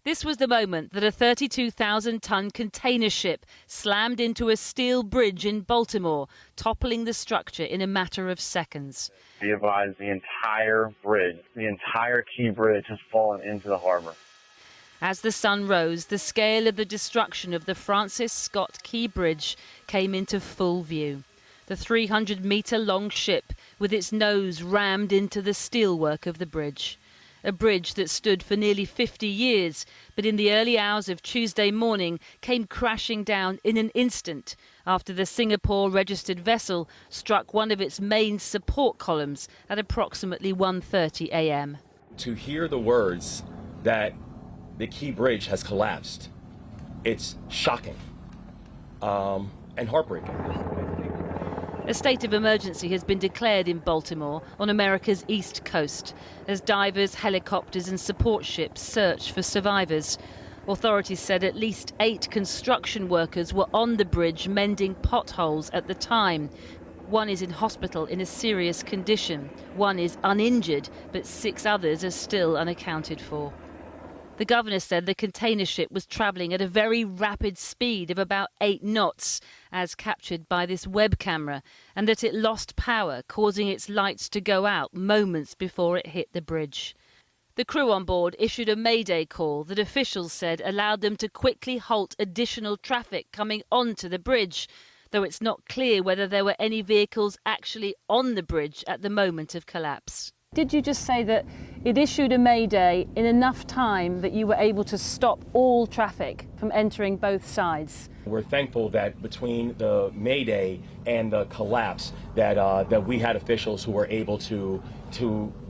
This was the moment that a 32,000-ton container ship slammed into a steel bridge in Baltimore, toppling the structure in a matter of seconds. Be advised, the entire bridge, the entire Key Bridge has fallen into the harbor. As the sun rose, the scale of the destruction of the Francis Scott Key Bridge came into full view. The 300-metre-long ship with its nose rammed into the steelwork of the bridge. A bridge that stood for nearly 50 years, but in the early hours of Tuesday morning came crashing down in an instant after the Singapore-registered vessel struck one of its main support columns at approximately 1:30 a.m. To hear the words that the Key Bridge has collapsed, it's shocking and heartbreaking. A state of emergency has been declared in Baltimore on America's east coast as divers, helicopters and support ships search for survivors. Authorities said at least 8 construction workers were on the bridge mending potholes at the time. One is in hospital in a serious condition. One is uninjured, but 6 others are still unaccounted for. The governor said the container ship was travelling at a very rapid speed of about 8 knots, as captured by this web camera, and that it lost power, causing its lights to go out moments before it hit the bridge. The crew on board issued a mayday call that officials said allowed them to quickly halt additional traffic coming onto the bridge, though it's not clear whether there were any vehicles actually on the bridge at the moment of collapse. Did you just say that it issued a mayday in enough time that you were able to stop all traffic from entering both sides? We're thankful that between the mayday and the collapse that we had officials who were able to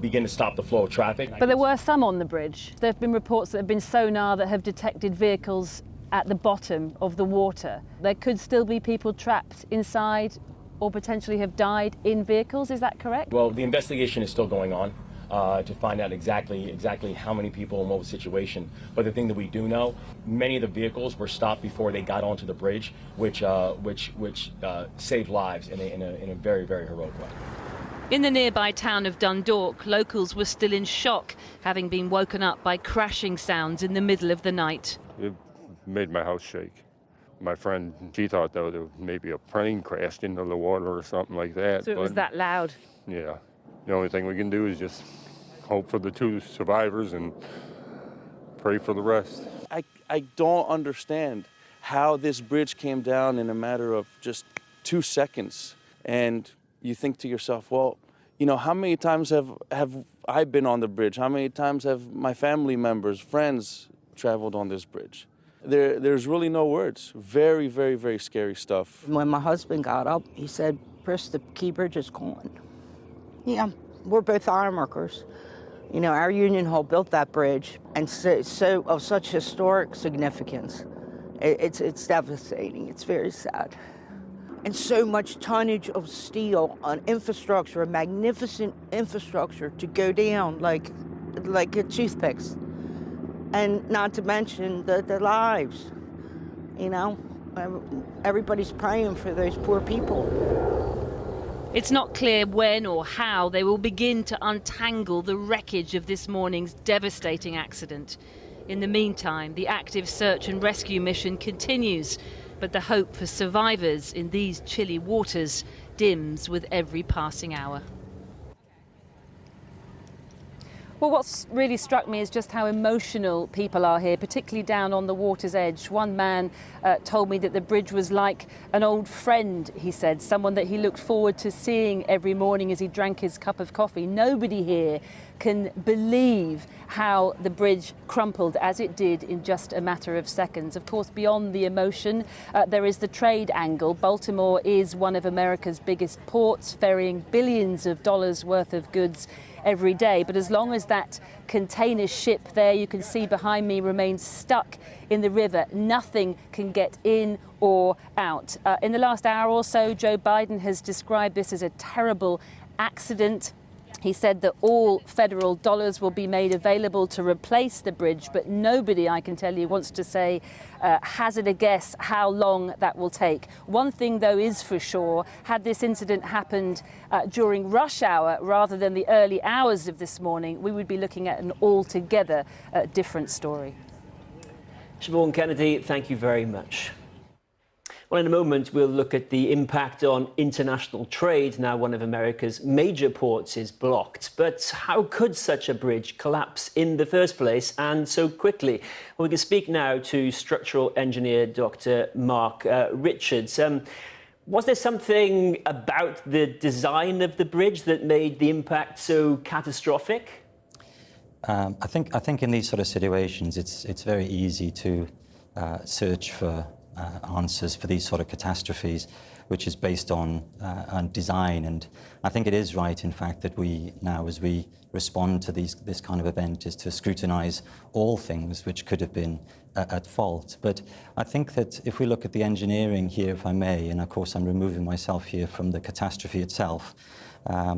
begin to stop the flow of traffic. But there were some on the bridge. There have been reports that have been sonar that have detected vehicles at the bottom of the water. There could still be people trapped inside or potentially have died in vehicles, is that correct? Well, the investigation is still going on to find out exactly how many people and what was the situation. But the thing that we do know, many of the vehicles were stopped before they got onto the bridge, which saved lives in a very, very heroic way. In the nearby town of Dundalk, locals were still in shock, having been woken up by crashing sounds in the middle of the night. It made my house shake. My friend, she thought that maybe a plane crashed into the water or something like that. So it was that loud? Yeah. The only thing we can do is just hope for the 2 survivors and pray for the rest. I don't understand how this bridge came down in a matter of just 2 seconds. And you think to yourself, well, you know, how many times have I been on the bridge? How many times have my family members, friends traveled on this bridge? There's really no words. Very, very, very scary stuff. When my husband got up, he said, "Chris, the Key Bridge is gone." Yeah, we're both iron workers. You know, our union hall built that bridge, and so of such historic significance. It's devastating. It's very sad. And so much tonnage of steel on infrastructure, a magnificent infrastructure, to go down like toothpicks. And not to mention the lives, you know. Everybody's praying for those poor people. It's not clear when or how they will begin to untangle the wreckage of this morning's devastating accident. In the meantime, the active search and rescue mission continues, but the hope for survivors in these chilly waters dims with every passing hour. Well, what's really struck me is just how emotional people are here, particularly down on the water's edge. One man told me that the bridge was like an old friend, he said, someone that he looked forward to seeing every morning as he drank his cup of coffee. Nobody here can believe how the bridge crumpled as it did in just a matter of seconds. Of course, beyond the emotion, there is the trade angle. Baltimore is one of America's biggest ports, ferrying billions of dollars worth of goods every day. But as long as that container ship there, you can see behind me, remains stuck in the river, nothing can get in or out. In the last hour or so, Joe Biden has described this as a terrible accident. He said that all federal dollars will be made available to replace the bridge, but nobody, I can tell you, wants to say, hazard a guess how long that will take. One thing, though, is for sure, had this incident happened during rush hour rather than the early hours of this morning, we would be looking at an altogether different story. Siobhan Kennedy, thank you very much. Well, in a moment, we'll look at the impact on international trade. Now, one of America's major ports is blocked. But how could such a bridge collapse in the first place and so quickly? Well, we can speak now to structural engineer Dr. Mark Richards. Was there something about the design of the bridge that made the impact so catastrophic? I think in these sort of situations, it's very easy to search for answers for these sort of catastrophes, which is based on design. And I think it is right, in fact, that we now, as we respond to this kind of event, is to scrutinise all things which could have been at fault. But I think that if we look at the engineering here, if I may, and of course I'm removing myself here from the catastrophe itself,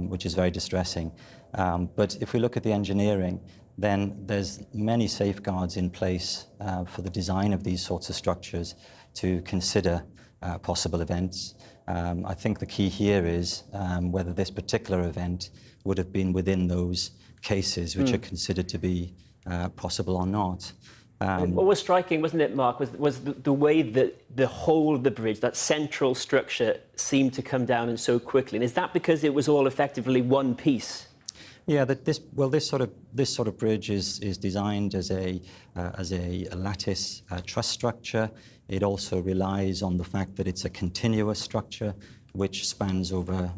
which is very distressing. But if we look at the engineering, then there's many safeguards in place for the design of these sorts of structures to consider possible events. I think the key here is whether this particular event would have been within those cases which are considered to be possible or not. What was striking, wasn't it, Mark, was the way that the whole of the bridge, that central structure, seemed to come down and so quickly. And is that because it was all effectively one piece? Yeah, this sort of bridge is designed as a lattice truss structure. It also relies on the fact that it's a continuous structure which spans over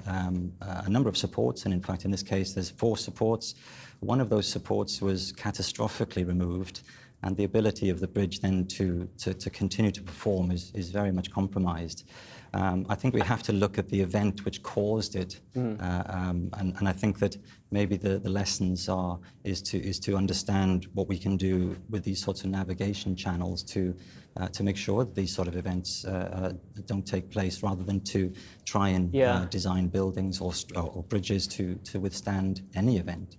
a number of supports, and in fact in this case there's 4 supports. One of those supports was catastrophically removed, and the ability of the bridge then to continue to perform is very much compromised. I think we have to look at the event which caused it, and I think that maybe the lessons is to understand what we can do with these sorts of navigation channels to make sure that these sort of events don't take place, rather than to try and design buildings or bridges to withstand any event.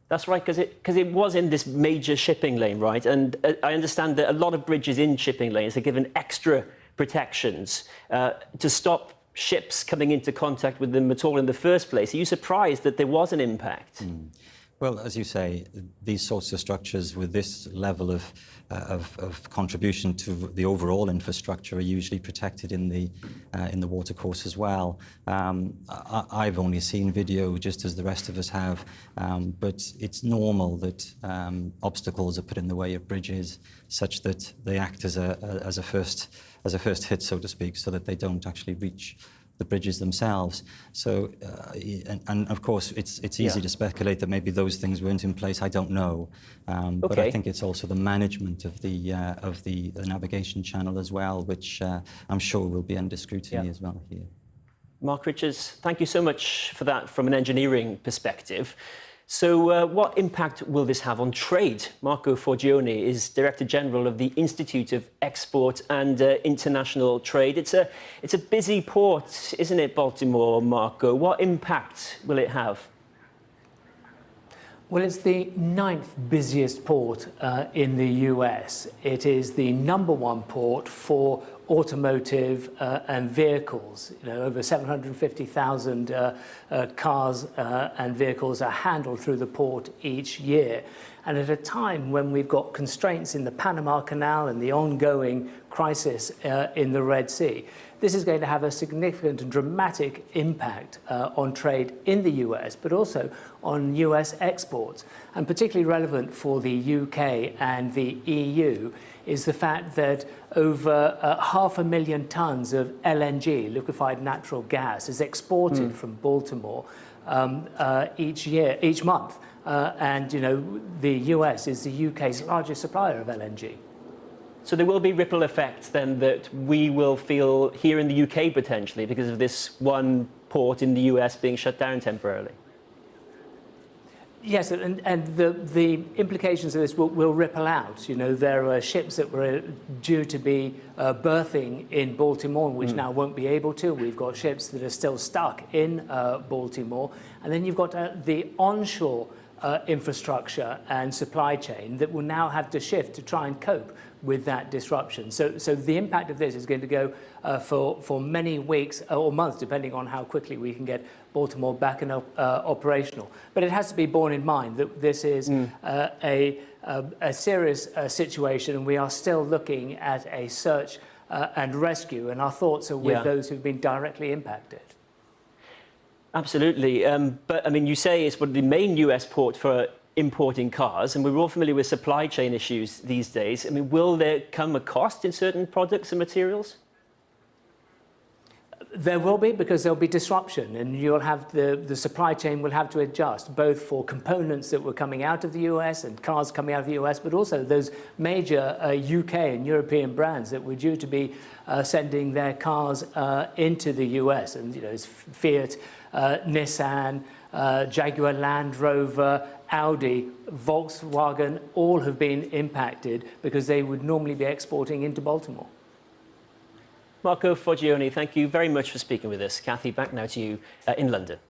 That's right, because it was in this major shipping lane, right? And I understand that a lot of bridges in shipping lanes are given extra protections to stop ships coming into contact with them at all in the first place. Are you surprised that there was an impact? Well, as you say, these sorts of structures with this level of contribution to the overall infrastructure are usually protected in the watercourse as well. I've only seen video, just as the rest of us have, but it's normal that obstacles are put in the way of bridges, such that they act as a first hit, so to speak, so that they don't actually reach the bridges themselves. So, and of course, it's easy to speculate that maybe those things weren't in place. I don't know, but I think it's also the management of the navigation channel as well, which I'm sure will be under scrutiny as well here. Mark Richards, thank you so much for that from an engineering perspective. So what impact will this have on trade? Marco Forgione is Director General of the Institute of Export and International Trade. It's a busy port, isn't it, Baltimore, Marco? What impact will it have? Well, it's the 9th busiest port in the US. It is the #1 port for automotive and vehicles. You know, over 750,000 cars and vehicles are handled through the port each year. And at a time when we've got constraints in the Panama Canal and the ongoing crisis in the Red Sea, this is going to have a significant and dramatic impact on trade in the US, but also on US exports. And particularly relevant for the UK and the EU is the fact that over 500,000 tons of LNG, liquefied natural gas, is exported from Baltimore each month. And, you know, the US is the UK's largest supplier of LNG. So there will be ripple effects then that we will feel here in the UK potentially because of this one port in the US being shut down temporarily. Yes, and the implications of this will ripple out. You know, there are ships that were due to be berthing in Baltimore, which now won't be able to. We've got ships that are still stuck in Baltimore. And then you've got the onshore infrastructure and supply chain that will now have to shift to try and cope with that disruption. So the impact of this is going to go for many weeks or months, depending on how quickly we can get Baltimore back and operational. But it has to be borne in mind that this is a serious situation, and we are still looking at a search and rescue, and our thoughts are with those who've been directly impacted. Absolutely. But I mean, you say it's one of the main US port for importing cars, and we're all familiar with supply chain issues these days. I mean, will there come a cost in certain products and materials? There will be, because there'll be disruption, and you'll have the supply chain will have to adjust, both for components that were coming out of the US and cars coming out of the US, but also those major UK and European brands that were due to be sending their cars into the US. And, you know, it's Fiat, Nissan, Jaguar Land Rover, Audi, Volkswagen, all have been impacted because they would normally be exporting into Baltimore. Marco Foggioni, thank you very much for speaking with us. Kathy, back now to you in London.